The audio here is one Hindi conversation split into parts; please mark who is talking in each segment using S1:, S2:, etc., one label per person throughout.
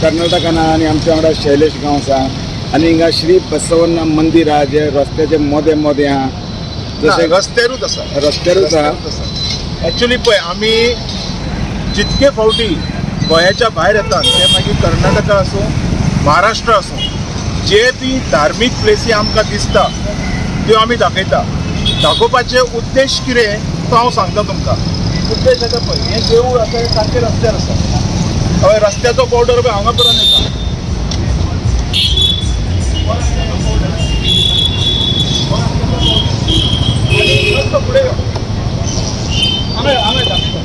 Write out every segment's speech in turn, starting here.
S1: कर्नाटकान आनी आमच्या वांगडा शैलेश गांव आसा आनी हिंगा श्री बसवण्ण मंदिर आहा जे रस्त्याचे मदें मदें आहा जशें
S2: रस्त्यारूच
S1: आसा
S2: एक्चुअली पळय आमी जितके फावटी गोंयाच्या भायर येतात ते मागीर कर्नाटका आसूं महाराष्ट्र आसूं जे बी धार्मीक प्लेसी आमकां दिसता त्यो आमी दाखोवपाचे उद्देश कितें तो हांव सांगता तुमकां. उद्देश आसा पळय हें देवूळ आसा हें सारकें रस्त्यार आसा. हय रस्त्याचो बॉर्डर पळय हांगा पर्यंत येता. फुडें हांगा दाखयता.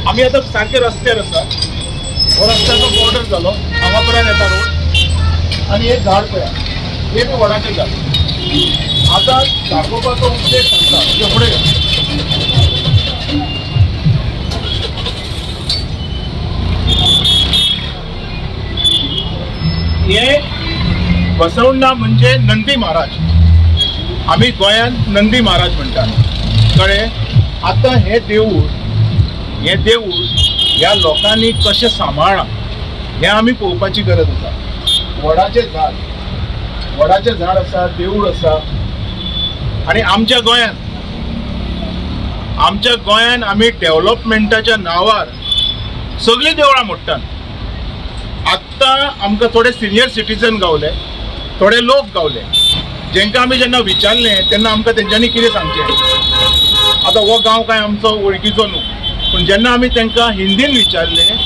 S2: आमी आतां सारके रस्त्यार आसा. हो रस्त्याचो बॉर्डर जालो हांगा पर्यंत येता रोड आनी एक झाड पळया हे बी वडाचें झाड. आतां दाखोवपाचो उद्देश सांगता म्हणजे फुडें हे बसवण्ण म्हणजे नंदी महाराज. आमी गोंयांत नंदी महाराज म्हणटात कळ्ळें. आतां हे देवूळ ह्या लोकांनी कशें सांबाळ्ळां हें आमी पळोवपाची गरज आसा. वडाचें झाड आसा देवूळ आसा आनी आमच्या गोंयांत आमी डेव्हलपमेंटाच्या नांवार सगळीं देवळां मोडटात. आत्तां आमकां थोडे सिनियर सिटीजन गावले थोडे लोक गावले जेंकां आमी जेन्ना विचारलें तेन्ना आमकां तेंच्यांनी कितें सांगचें. आतां हो गांव काय आमचो वळखीचो न्हू पूण जेन्ना आमी तांकां हिंदीन विचारलें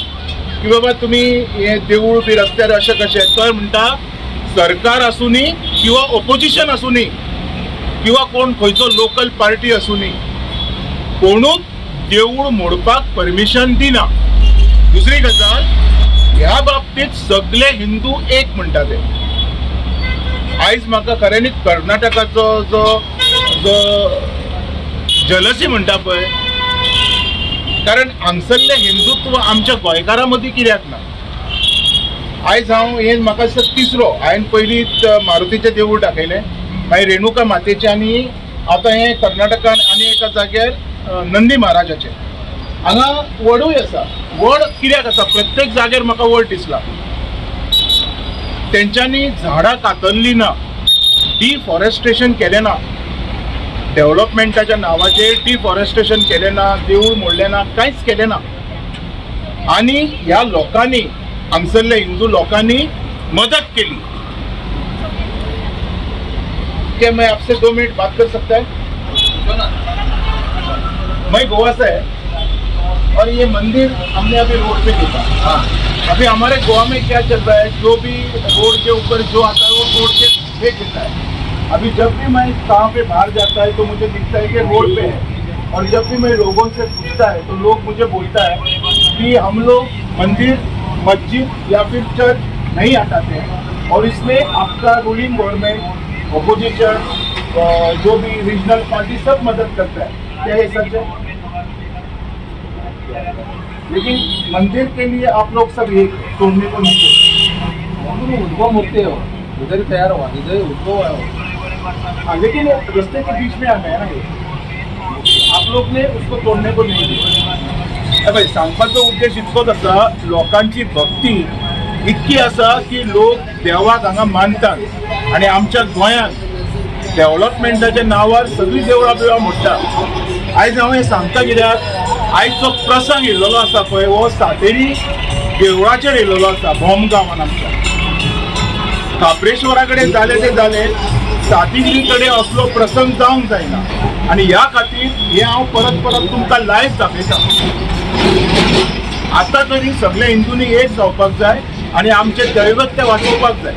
S2: की बाबा तुमी हे देवूळ बी रस्त्यार अशें कशें तर म्हणटा सरकार आसूं नी किंवा ऑपोजिशन आसूं नी किंवा कोण खंयचो लोकल पार्टी आसूं नी कोणूच देवूळ मोडपाक परमिशन दिना. दुसरी गजाल ह्या बाबतींत सगळे हिंदू एक म्हणटा ते. आयज म्हाका खऱ्यांनीच कर्नाटकाचो जो जलसी म्हणटा पळय कारण हांगसरलें हिंदुत्व आमच्या गोंयकारां मदीं कित्याक ना. आयज हांव हें म्हाका दिसता तिसरो हांवें पयलींच मारुतीचें देवूळ दाखयलें मागीर रेणुका मातेचें आनी आतां हें कर्नाटकान आनी एका जाग्यार नंदी महाराजाचें. हांगा वडूय आसा. वड कित्याक आसा प्रत्येक जाग्यार म्हाका वड दिसला. तेंच्यांनी झाडां कातरलीं ना डिफॉरेस्टेशन केलें ना. डेव्हलपमेंटाच्या नावाचेर डिफॉरेस्टेशन केलें ना देवूळ मोडलें ना कांयच केलें ना. आनी ह्या लोकांनी हांगसरल्या हिंदू लोकांनी मदत केली. क्या मैं आपसे 2 मिनट बात कर सकता है? मैं गोवा से है और ये मंदिर हमने अभी रोड पे देखा. अभी हमारे गोवा में क्या चल रहा है जो भी रोड के ऊपर जो आता है वो रोड के फेंक देता है. अभी जब भी मैं कहाँ पे बाहर जाता है तो मुझे दिखता है कि रोड पे है और जब भी मैं लोगों से पूछता है तो लोग मुझे बोलता है कि हम लोग मंदिर मस्जिद या फिर चर्च नहीं हटाते हैं और इसमें आपका रूलिंग गवर्नमेंट ऑपोजिशन जो भी रीजनल पार्टी सब मदद करता है. क्या ये सच है? लेकिन मंदिर के लिए आप लोग सब ये तोड़ने को नहीं देते.
S3: उद्भव मूर्ति हो इधर तैयार हुआ इधर उद्भव है.
S1: हाँ लेकिन रास्ते के बीच में आ गया ना ये. आप लोग ने उसको तोड़ने को नहीं दिया. भाई सांगपाचो उद्देश इतकोच आसा लोकांची भक्ती इतकी आसा की लोक देवाक हांगा मानतात आनी आमच्या गोंयांत डेव्हलपमेंटाच्या नांवार सगळीं देवळां बिवळां मोडटात. आयज हांव हें सांगता कित्याक आयज जो प्रसंग येयल्लो आसा पळय हो सातेरी देवळाचेर येयल्लो आसा. भोम गांवांत आमच्या काप्रेश्वरा कडेन जालें तें जालें सातिगिरी कडेन असलो प्रसंग जावंक जायना आनी ह्या खातीर हें हांव परत परत तुमकां लायव्ह दाखयता. आतां तरी सगळ्या हिंदूंनी एक जावपाक जाय आनी आमचें दैवत तें वाचोवपाक जाय.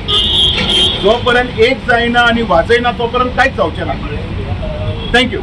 S1: जो पर्यंत एक जायना आनी वाजयना तो पर्यंत कांयच जावचें ना. थँक्यू.